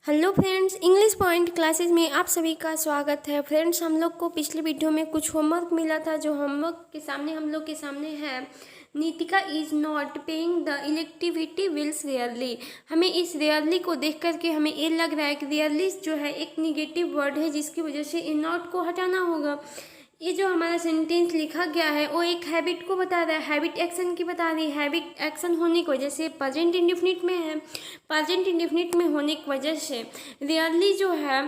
Hello friends, English point classes में आप सभी का स्वागत है। फ्रेंड्स, हम लोग को पिछले वीडियो में कुछ होमवर्क मिला था, जो होमवर्क के सामने हम लोग के सामने है। Nitika is not paying the electricity bills rarely. हमें इस रेयरली को देख करके हमें ये लग रहा है कि रेयरली जो है एक निगेटिव वर्ड है, जिसकी वजह से इन नॉट को हटाना होगा। ये जो हमारा सेंटेंस लिखा गया है वो एक हैबिट को बता रहा है, हैबिट एक्शन की बता रही है। हैबिट एक्शन होने की वजह से प्रेजेंट इंडेफिनिट में है, प्रेजेंट इंडेफिनिट में होने की वजह से रियरली जो है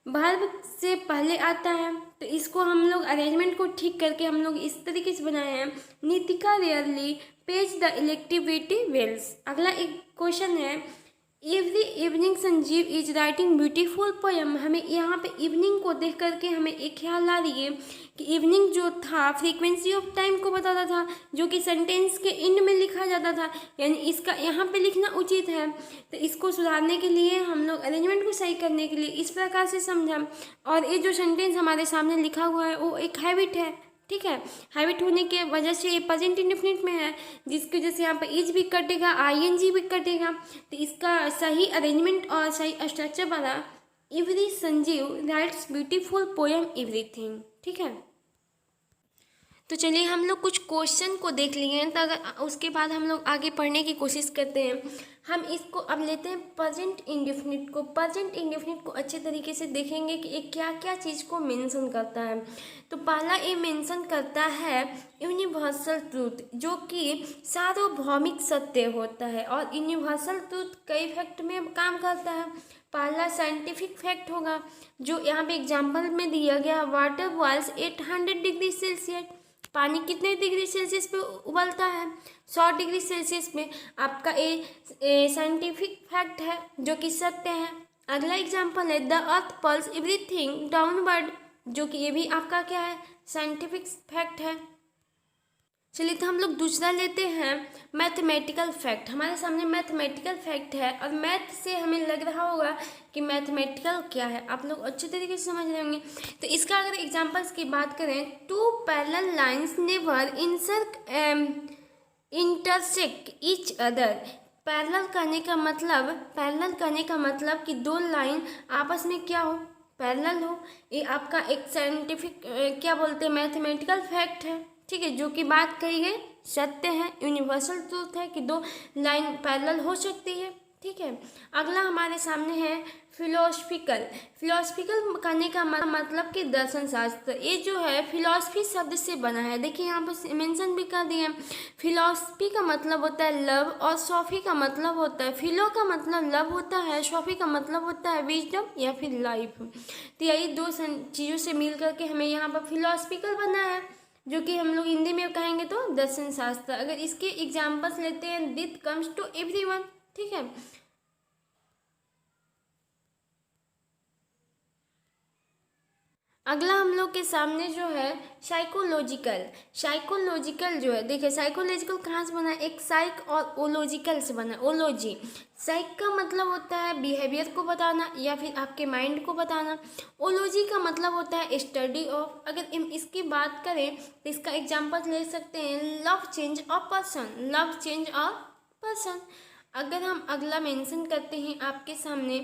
वर्ब से पहले आता है। तो इसको हम लोग अरेंजमेंट को ठीक करके हम लोग इस तरीके से बनाए हैं। Nitika rarely page the electricity bills. अगला एक क्वेश्चन है, every evening Sanjeev is writing beautiful poem. हमें यहाँ पे इवनिंग को देख करके हमें एक ख्याल आ रही है कि इवनिंग जो था फ्रीक्वेंसी ऑफ टाइम को बताता था, जो कि सेंटेंस के एंड में लिखा जाता था, यानी इसका यहाँ पे लिखना उचित है। तो इसको सुधारने के लिए हम लोग अरेंजमेंट को सही करने के लिए इस प्रकार से समझा। और ये जो सेंटेंस हमारे सामने लिखा हुआ है वो एक हैबिट है, ठीक है। हैबिट होने के वजह से ये प्रेजेंट इंडेफिनिट में है, जिसकी वजह से यहाँ पर इज भी कटेगा, आईएनजी भी कटेगा। तो इसका सही अरेंजमेंट और सही स्ट्रक्चर बना, every Sanjeev rights beautiful poem everything, ठीक है। तो चलिए हम लोग कुछ क्वेश्चन को देख लिए हैं, तो अगर उसके बाद हम लोग आगे पढ़ने की कोशिश करते हैं। हम इसको अब लेते हैं प्रेजेंट इंडेफिनिट को। प्रेजेंट इंडेफिनिट को अच्छे तरीके से देखेंगे कि ये क्या क्या चीज़ को मेंशन करता है। तो पहला ये मेंशन करता है यूनिवर्सल ट्रूथ, जो कि सार्वभौमिक सत्य होता है। और यूनिवर्सल ट्रूथ कई फैक्ट में काम करता है। पहला साइंटिफिक फैक्ट होगा, जो यहाँ पे एग्जाम्पल में दिया गया, वाटर बॉइल्स 800 डिग्री सेल्सियस। पानी कितने डिग्री सेल्सियस पे उबलता है? 100 डिग्री सेल्सियस में। आपका ये साइंटिफिक फैक्ट है, जो कि सत्य है। अगला एग्जांपल है, the earth pulse everything downward, जो कि ये भी आपका क्या है? साइंटिफिक फैक्ट है। चलिए तो हम लोग दूसरा लेते हैं, मैथमेटिकल फैक्ट। हमारे सामने मैथमेटिकल फैक्ट है, और मैथ से हमें लग रहा होगा कि मैथमेटिकल क्या है, आप लोग अच्छे तरीके से समझ रहे होंगे। तो इसका अगर एग्जांपल्स की बात करें, two parallel lines never intersect each other. Parallel करने का मतलब कि दो लाइन आपस में क्या हो? पैरेलल हो। ये आपका एक साइंटिफिक क्या बोलते हैं, मैथमेटिकल फैक्ट है, ठीक है, जो कि बात कही गई सत्य है, यूनिवर्सल ट्रूथ है कि दो लाइन पैरेलल हो सकती है, ठीक है। अगला हमारे सामने है फिलोसफिकल करने का मतलब कि दर्शन शास्त्र। ये जो है फिलोसफी शब्द से बना है। देखिए यहाँ पर मेंशन भी कर दिया, फिलोसफी का मतलब होता है लव, और सॉफी का मतलब होता है, फिलो का मतलब लव होता है, सॉफी का मतलब होता है विजडम या फिर लाइफ। तो यही दो चीज़ों से मिल करके हमें यहाँ पर फिलोसफिकल बना है, जो कि हम लोग हिंदी में कहेंगे तो दर्शन शास्त्र। अगर इसके एग्जाम्पल्स लेते हैं, दिस कम्स टू एवरीवन, ठीक है। अगला हम लोग के सामने जो है साइकोलॉजिकल जो है, देखिए साइकोलॉजिकल कहाँ से बना है? एक साइक और ओलॉजिकल से बना है, ओलॉजी। साइक का मतलब होता है बिहेवियर को बताना या फिर आपके माइंड को बताना। ओलॉजी का मतलब होता है स्टडी ऑफ। अगर इसकी बात करें तो इसका एग्जाम्पल ले सकते हैं, लव चेंज ऑफ पर्सन। अगर हम अगला मेंशन करते हैं आपके सामने,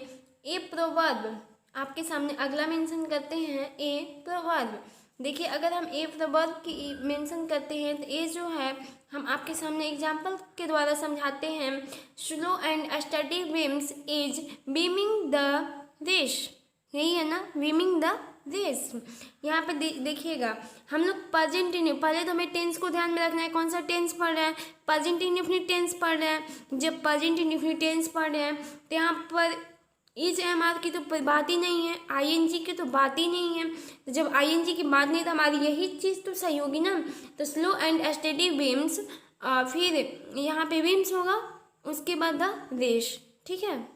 ए प्रोवर्ब, आपके सामने अगला मेंशन करते हैं ए प्रवर्ब। देखिए अगर हम ए प्रवर्ब की मेंशन करते हैं तो ये जो है हम आपके सामने एग्जांपल के द्वारा समझाते हैं, slow and study whims is beaming the देश। यही है ना, बीमिंग द देश। यहाँ पे देखिएगा हम लोग प्रेजेंट इंडेफिनिट, पहले तो हमें टेंस को ध्यान में रखना है। कौन सा टेंस पढ़ रहे हैं? प्रेजेंट इंडेफिनिट टेंस पढ़ रहे हैं। जब प्रेजेंट इंडेफिनिट टेंस पढ़ रहे हैं तो यहाँ पर इज एम की तो बात ही नहीं है, आईएनजी की तो बात ही नहीं है। तो जब आईएनजी की बात नहीं तो हमारी यही चीज़ तो सही होगी ना। तो स्लो एंड स्टडी विम्स, फिर यहाँ पे विम्स होगा, उसके बाद द देश, ठीक है।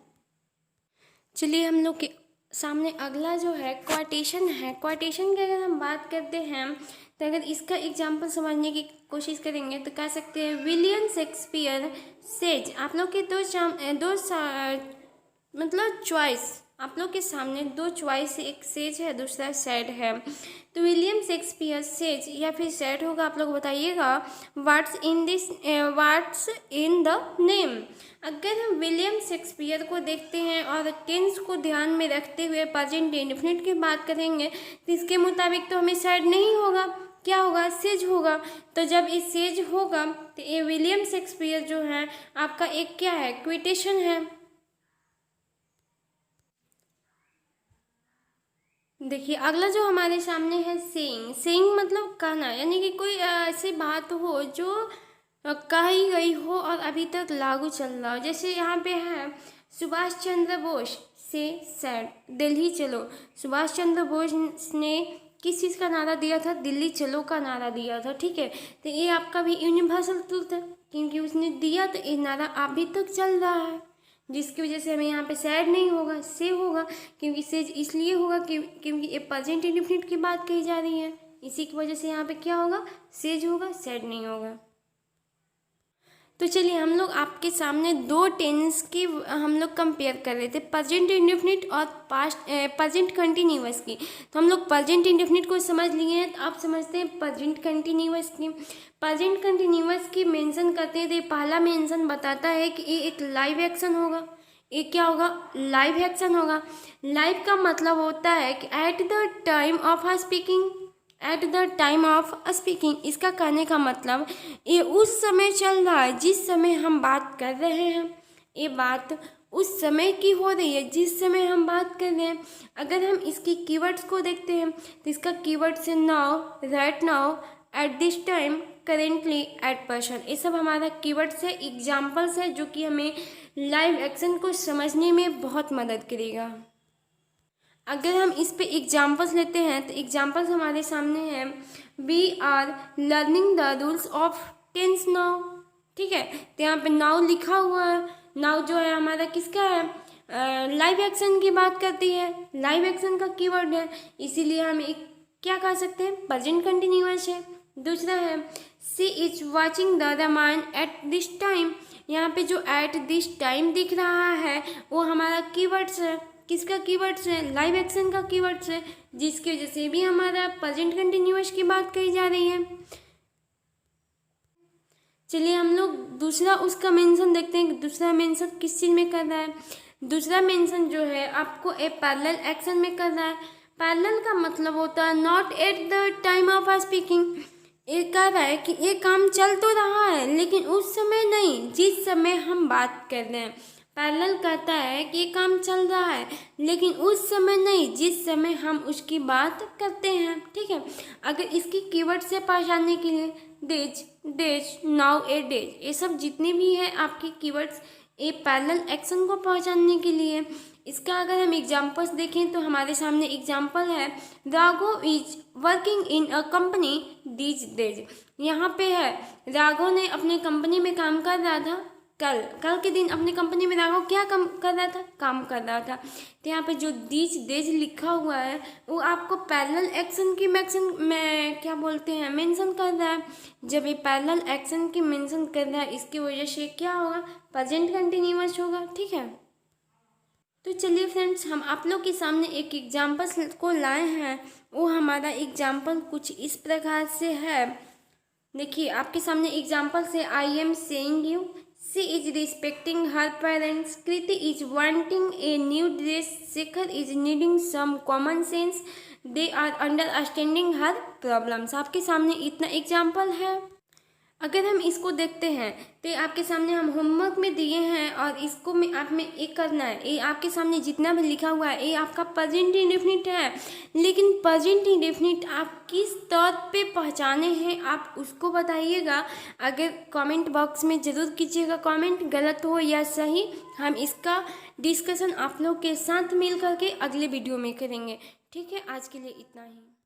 चलिए हम लोग के सामने अगला जो है क्वाटेशन है। क्वाटेशन की अगर हम बात करते हैं तो अगर इसका एग्जाम्पल समझने की कोशिश करेंगे तो कह सकते हैं, विलियम शेक्सपियर सेज। आप लोग के दो मतलब चॉइस, आप लोग के सामने दो चॉइस, एक सेज है, दूसरा सैड है। तो विलियम शेक्सपियर सेज या फिर सैड होगा, आप लोग बताइएगा। What's in the name. अगर हम विलियम शेक्सपियर को देखते हैं और टेंस को ध्यान में रखते हुए प्रेजेंट इंडेफिनिट की बात करेंगे तो इसके मुताबिक तो हमें सैड नहीं होगा, क्या होगा, सेज होगा। तो जब ये सेज होगा तो ये विलियम शेक्सपियर जो है आपका एक क्या है, क्विटेशन है। देखिए अगला जो हमारे सामने है सेइंग। सेइंग मतलब कहना, यानी कि कोई ऐसी बात हो जो कही गई हो और अभी तक लागू चल रहा हो। जैसे यहाँ पे है सुभाष चंद्र बोस से सैड, दिल्ली चलो। सुभाष चंद्र बोस ने किस चीज़ का नारा दिया था, दिल्ली चलो का नारा दिया था, ठीक है। तो ये आपका भी यूनिवर्सल ट्रूथ है, क्योंकि उसने दिया तो ये नारा अभी तक चल रहा है, जिसकी वजह से हमें यहाँ पे सैड नहीं होगा, से होगा। क्योंकि सेज इसलिए होगा क्योंकि ये प्रेजेंट इंडेफिनिट की बात कही जा रही है, इसी की वजह से यहाँ पे क्या होगा, सेज होगा, सैड नहीं होगा। तो चलिए हम लोग आपके सामने दो टेंस की हम लोग कंपेयर कर रहे थे, प्रेजेंट इंडेफिनिट और प्रेजेंट कंटिन्यूअस की। तो हम लोग प्रेजेंट इंडेफिनिट को समझ लिए हैं, तो आप समझते हैं प्रेजेंट कंटिन्यूअस की। प्रेजेंट कंटिन्यूअस की मेंशन करते हैं तो पहला मेंशन बताता है कि ये एक लाइव एक्शन होगा। ये क्या होगा, लाइव एक्शन होगा। लाइव का मतलब होता है कि at the time of speaking, at the time of speaking. इसका कहने का मतलब ये उस समय चल रहा है जिस समय हम बात कर रहे हैं। ये बात उस समय की हो रही है जिस समय हम बात कर रहे हैं। अगर हम इसकी कीवर्ड्स को देखते हैं तो इसका कीवर्ड्स है now, right now, at this time, currently, at person. ये सब हमारा कीवर्ड्स है, एग्जाम्पल्स है, जो कि हमें लाइव एक्शन को समझने में बहुत मदद करेगा। अगर हम इस पे एग्जाम्पल्स लेते हैं तो एग्जाम्पल्स हमारे सामने हैं, we are learning the rules of tense now, ठीक है। तो यहाँ पे नाउ लिखा हुआ है। नाउ जो है हमारा किसका है, लाइव एक्शन की बात करती है, लाइव एक्शन का कीवर्ड है, इसीलिए हम एक क्या कह सकते हैं, प्रेजेंट कंटिन्यूअस है। दूसरा है she is watching the Ramayana at this time. यहाँ पे जो एट दिस टाइम दिख रहा है वो हमारा कीवर्ड्स है, किसका कीवर्ड्स है, लाइव एक्शन का कीवर्ड्स है, जिसकी वजह से भी हमारा प्रेजेंट कंटिन्यूअस की बात कही जा रही है। चलिए हम लोग दूसरा उसका मेंशन देखते हैं कि दूसरा मेंशन किस चीज़ में कर रहा है। दूसरा मेंशन जो है आपको ए पैरेलल एक्शन में कर रहा है। पैरेलल का मतलब होता है not at the time of speaking. ये कह रहा है कि ये काम चल तो रहा है लेकिन उस समय नहीं जिस समय हम बात कर रहे हैं। पैरेलल कहता है कि ये काम चल रहा है लेकिन उस समय नहीं जिस समय हम उसकी बात करते हैं, ठीक है। अगर इसकी कीवर्ड से पहचानने के लिए डेज, डेज, नाउ, ए डेज, ये सब जितने भी हैं आपकी कीवर्ड्स ए पैरेलल एक्शन को पहचानने के लिए। इसका अगर हम एग्जांपल्स देखें तो हमारे सामने एग्जांपल है Raghav is working in a company these days. यहाँ पे है राघव ने अपने कंपनी में काम कर रहा था, कल के दिन अपनी कंपनी में राघव क्या काम कर रहा था, काम कर रहा था। तो यहाँ पे जो दीज डेज लिखा हुआ है वो आपको पैरेलल एक्शन की में क्या बोलते हैं, मेंशन कर रहा है। जब ये पैरेलल एक्शन की मेंशन कर रहा है इसकी वजह से क्या होगा, प्रेजेंट कंटिन्यूअस होगा, ठीक है। तो चलिए फ्रेंड्स हम आप लोग के सामने एक एग्जाम्पल को लाए हैं। वो हमारा एग्जाम्पल कुछ इस प्रकार से है। देखिए आपके सामने एग्जाम्पल से I am saying you, she is respecting her parents, Kriti is wanting a new dress, Shekhar is needing some common sense, they are understanding her problems. आपके सामने इतना एग्जाम्पल है। अगर हम इसको देखते हैं तो आपके सामने हम होमवर्क में दिए हैं और इसको में आप में एक करना है। ये आपके सामने जितना भी लिखा हुआ है ये आपका प्रेजेंट इंडेफिनिट है, लेकिन प्रेजेंट इंडेफिनिट आप किस तौर पे पहचाने हैं आप उसको बताइएगा। अगर कमेंट बॉक्स में ज़रूर कीजिएगा कमेंट, गलत हो या सही। हम इसका डिस्कशन आप लोग के साथ मिल करके अगले वीडियो में करेंगे, ठीक है। आज के लिए इतना ही।